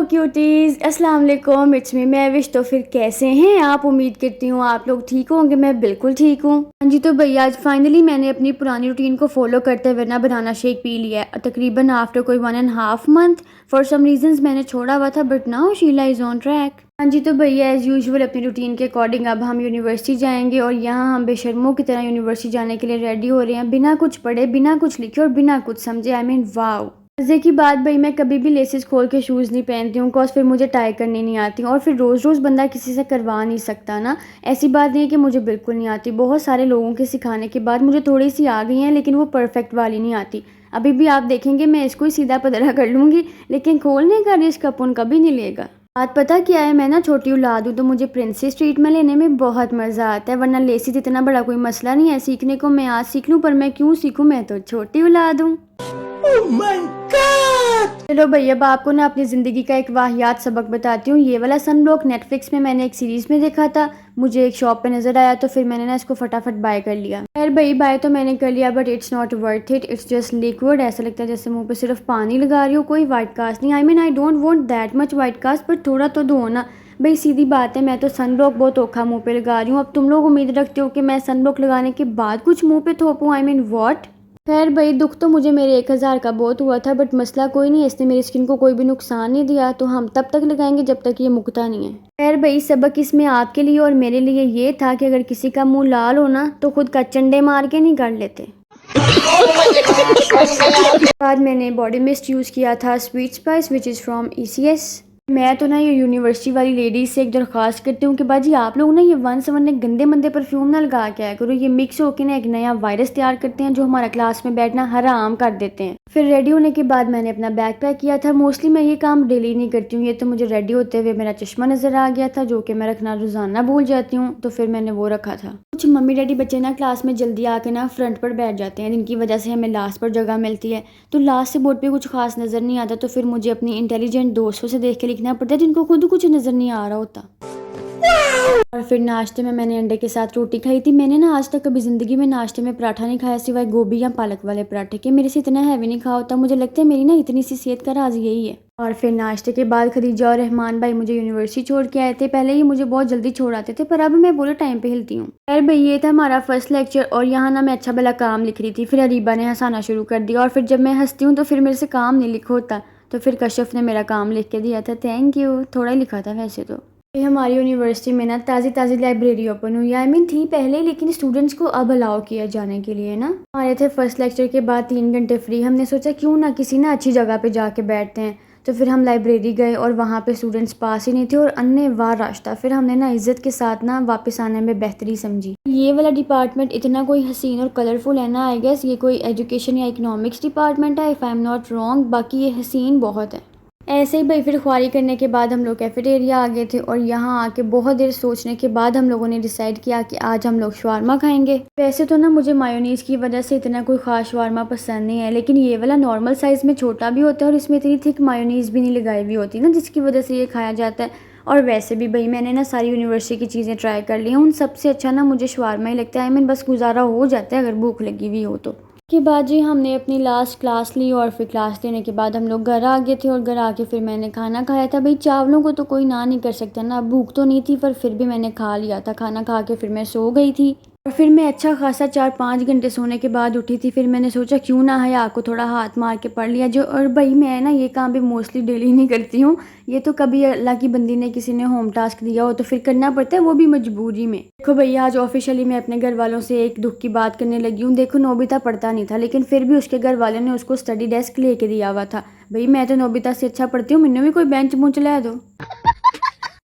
Cuties, अस्सलाम वालेकुम, it's me Mahwish. तो फिर कैसे हैं आप? उम्मीद करती हूँ आप लोग ठीक होंगे। मैं बिल्कुल ठीक हूँ। हाँ जी, तो भैया आज फाइनली मैंने अपनी पुरानी रूटीन को फॉलो करते हुए ना बनाना शेक पी लिया है, तकरीबन आफ्टर कोई 1.5 मंथ। फॉर सम रीजंस मैंने छोड़ा हुआ था, but now Sheila is on track. हाँ जी, तो भैया एज़ यूजुअल अपनी रूटीन के अकॉर्डिंग अब हम यूनिवर्सिटी जाएंगे और यहाँ हम बेशर्मों की तरह यूनिवर्सिटी जाने के लिए रेडी हो रहे हैं, बिना कुछ पढ़े, बिना कुछ लिखे और बिना कुछ समझे। I mean wow. मज़े की बात भाई, मैं कभी भी लेसेस खोल के शूज़ नहीं पहनती हूँ, बिकॉज फिर मुझे टाई करनी नहीं आती और फिर रोज़ रोज़ बंदा किसी से करवा नहीं सकता ना। ऐसी बात नहीं है कि मुझे बिल्कुल नहीं आती, बहुत सारे लोगों के सिखाने के बाद मुझे थोड़ी सी आ गई हैं, लेकिन वो परफेक्ट वाली नहीं आती। अभी भी आप देखेंगे मैं इसको ही सीधा पदरा कर लूँगी, लेकिन खोलने का रिस्क अपन कभी नहीं लेगा। बात पता क्या है, मैं ना छोटी औलाद हूँ, तो मुझे प्रिंसेस ट्रीटमेंट लेने में बहुत मज़ा आता है, वरना लेसिस इतना बड़ा कोई मसला नहीं है सीखने को। मैं आज सीख लूँ, पर मैं क्यों सीखूँ, मैं तो छोटी औलाद हूँ। Oh my God! चलो भैया, अब आपको ना अपनी ज़िंदगी का एक वाहियात सबक बताती हूँ। ये वाला सनब्लॉक नेटफ्लिक्स में मैंने एक सीरीज़ में देखा था, मुझे एक शॉप पे नज़र आया, तो फिर मैंने ना इसको फटाफट बाय कर लिया। खैर भाई, बाय तो मैंने कर लिया, but it's not worth it. It's just liquid. ऐसा लगता है जैसे मुंह पे सिर्फ पानी लगा रही हो, कोई वाइट कास्ट नहीं। I mean I don't want that much white cast, but थोड़ा तो दो ना भाई। सीधी बात है, मैं तो सनब्लॉक बहुत औखा मुँह पे लगा रही हूँ। अब तुम लोग उम्मीद रखते हो कि मैं सनब्लॉक लगाने के बाद कुछ मुँह पे थोपूँ? I mean what. खैर भाई, दुख तो मुझे मेरे 1000 का बहुत हुआ था, बट मसला कोई नहीं, इसने मेरी स्किन को कोई भी नुकसान नहीं दिया, तो हम तब तक लगाएंगे जब तक ये मुकता नहीं है। खैर भाई, सबक इसमें आपके लिए और मेरे लिए ये था कि अगर किसी का मुंह लाल हो ना, तो खुद का चंडे मार के नहीं कर लेते। बाद मैंने बॉडी मिस्ट यूज़ किया था sweet spice, which is from ECS। मैं तो ना ये यूनिवर्सिटी वाली लेडीज से एक दरख्वास्त करती हूँ कि बाजी आप लोग ना ये वन सवन ने गंदे मंदे परफ्यूम ना लगा के आया करो। ये मिक्स होकर ना एक नया वायरस तैयार करते हैं जो हमारा क्लास में बैठना हराम कर देते हैं। फिर रेडी होने के बाद मैंने अपना बैग पैक किया था। मोस्टली मैं ये काम डेली नहीं करती हूँ, ये तो मुझे रेडी होते हुए मेरा चश्मा नज़र आ गया था, जो कि मैं रखना रोज़ाना भूल जाती हूँ, तो फिर मैंने वो रखा था। कुछ मम्मी डैडी बच्चे ना क्लास में जल्दी आके ना फ्रंट पर बैठ जाते हैं, जिनकी वजह से हमें लास्ट पर जगह मिलती है, तो लास्ट से बोर्ड पे कुछ खास नज़र नहीं आता, तो फिर मुझे अपनी इंटेलिजेंट दोस्तों से देख के लिखना पड़ता है जिनको खुद कुछ नज़र नहीं आ रहा होता। और फिर नाश्ते में मैंने अंडे के साथ रोटी खाई थी। मैंने ना आज तक कभी ज़िंदगी में नाश्ते में पराठा नहीं खाया, सिवाय गोभी या पालक वाले पराठे के। मेरे से इतना हैवी नहीं खा होता। मुझे लगता है मेरी ना इतनी सी सेहत का राज यही है। और फिर नाश्ते के बाद खदीजा और रहमान भाई मुझे यूनिवर्सिटी छोड़ के आए थे। पहले ये मुझे बहुत जल्दी छोड़ आते थे, पर अब मैं पूरे टाइम पे हिलती हूँ। खैर भाई, ये था हमारा फर्स्ट लेक्चर, और यहाँ ना मैं अच्छा भला काम लिख रही थी, फिर अरीबा ने हंसाना शुरू कर दिया, और फिर जब मैं हंसती हूँ तो फिर मेरे से काम नहीं लिखा होता, तो फिर कश्यफ ने मेरा काम लिख के दिया था। Thank you. थोड़ा ही लिखा था वैसे तो। हमारी यूनिवर्सिटी में ना ताज़ी लाइब्रेरी ओपन हुई है। आई मीन थी पहले, लेकिन स्टूडेंट्स को अब अलाउ किया जाने के लिए ना। हमारे थे फर्स्ट लेक्चर के बाद 3 घंटे फ्री। हमने सोचा क्यों ना किसी ना अच्छी जगह पे जाके बैठते हैं, तो फिर हम लाइब्रेरी गए और वहाँ पे स्टूडेंट्स पास ही नहीं थे और अन्य वार रास्ता। फिर हमने ना इज्जत के साथ ना वापस आने में बेहतरी समझी। ये वाला डिपार्टमेंट इतना कोई हसीन और कलरफुल है ना, आई गेस ये कोई एजुकेशन या इकोनॉमिक्स डिपार्टमेंट है, if I am not wrong. बाकी ये हसीन बहुत है। ऐसे ही भाई, फिर ख्वारी करने के बाद हम लोग कैफेटेरिया आ गए थे, और यहाँ आके बहुत देर सोचने के बाद हम लोगों ने डिसाइड किया कि आज हम लोग शवारमा खाएंगे। वैसे तो ना मुझे मायोनीज़ की वजह से इतना कोई ख़ास शवारमा पसंद नहीं है, लेकिन ये वाला नॉर्मल साइज़ में छोटा भी होता है और इसमें इतनी थिक मायोनीज़ भी नहीं लगाई हुई होती ना, जिसकी वजह से ये खाया जाता है। और वैसे भी भाई, मैंने ना सारी यूनिवर्सिटी की चीज़ें ट्राई कर ली हैं, उन सबसे अच्छा ना मुझे शवारमा ही लगता है। आई मीन बस गुजारा हो जाता है अगर भूख लगी हुई हो तो। के बाद जी हमने अपनी लास्ट क्लास ली, और फिर क्लास लेने के बाद हम लोग घर आ गए थे, और घर आके फिर मैंने खाना खाया था। भाई चावलों को तो कोई ना नहीं कर सकता ना, भूख तो नहीं थी पर फिर भी मैंने खा लिया था। खाना खा के फिर मैं सो गई थी, और फिर मैं अच्छा खासा 4-5 घंटे सोने के बाद उठी थी। फिर मैंने सोचा क्यों ना हया को थोड़ा हाथ मार के पढ़ लिया जो। और भाई मैं ना ये काम भी मोस्टली डेली नहीं करती हूँ, ये तो कभी अल्लाह की बंदी ने किसी ने होम टास्क दिया हो तो फिर करना पड़ता है, वो भी मजबूरी में। देखो भैया, आज ऑफिशियली मैं अपने घर वालों से एक दुख की बात करने लगी हूँ। देखो नोबिता पढ़ता नहीं था, लेकिन फिर भी उसके घर वालों ने उसको स्टडी डेस्क लेके दिया हुआ था। भाई मैं तो नोबिता से अच्छा पढ़ती हूँ, मैंने भी कोई बेंच बूंच ला दो।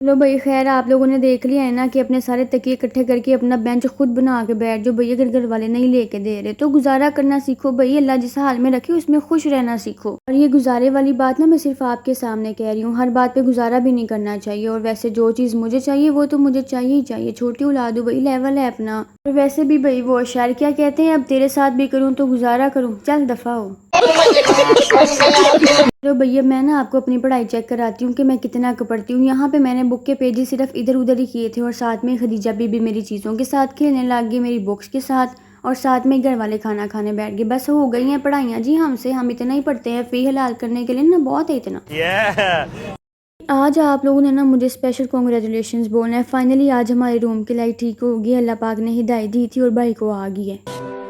लो भाई, खैर आप लोगों ने देख लिया है ना कि अपने सारे तकिए इकट्ठे करके अपना बेंच खुद बना के बैठ जो। भैया घर वाले नहीं लेके दे रहे तो गुजारा करना सीखो भाई। अल्लाह जिस हाल में रखे उसमें खुश रहना सीखो। और ये गुजारे वाली बात ना मैं सिर्फ आपके सामने कह रही हूँ, हर बात पे गुजारा भी नहीं करना चाहिए। और वैसे जो चीज़ मुझे चाहिए वो तो मुझे चाहिए ही चाहिए। छोटी औलाद हो भाई, लेवल है अपना। और वैसे भी भाई वो शायर क्या कहते हैं, अब तेरे साथ भी करूँ तो गुजारा करूँ, चल दफा हो। तो भैया मैं ना आपको अपनी पढ़ाई चेक कराती हूँ कि मैं कितना पढ़ती हूँ। यहाँ पे मैंने बुक के पेजेस सिर्फ इधर उधर ही किए थे, और साथ में खदीजा बीबी मेरी चीज़ों के साथ खेलने लग गई, मेरी बुक्स के साथ, और साथ में घर वाले खाना खाने बैठ गए। बस हो गई हैं पढ़ाइयाँ जी हमसे। हम इतना ही पढ़ते हैं, फी हलाल करने के लिए ना बहुत है इतना। आज आप लोगों ने ना मुझे स्पेशल कॉन्ग्रेचुलेशंस बोलना है। फाइनली आज हमारे रूम की लाइट ठीक होगी, अल्लाह पाक ने हिदायत दी थी और भाई को आ गई है।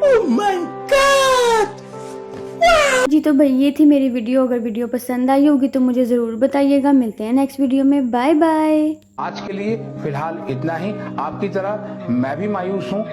Oh my God! जी तो भाई ये थी मेरी वीडियो। अगर वीडियो पसंद आई होगी तो मुझे ज़रूर बताइएगा। मिलते हैं नेक्स्ट वीडियो में। Bye bye. आज के लिए फिलहाल इतना ही। आपकी तरह मैं भी मायूस हूँ।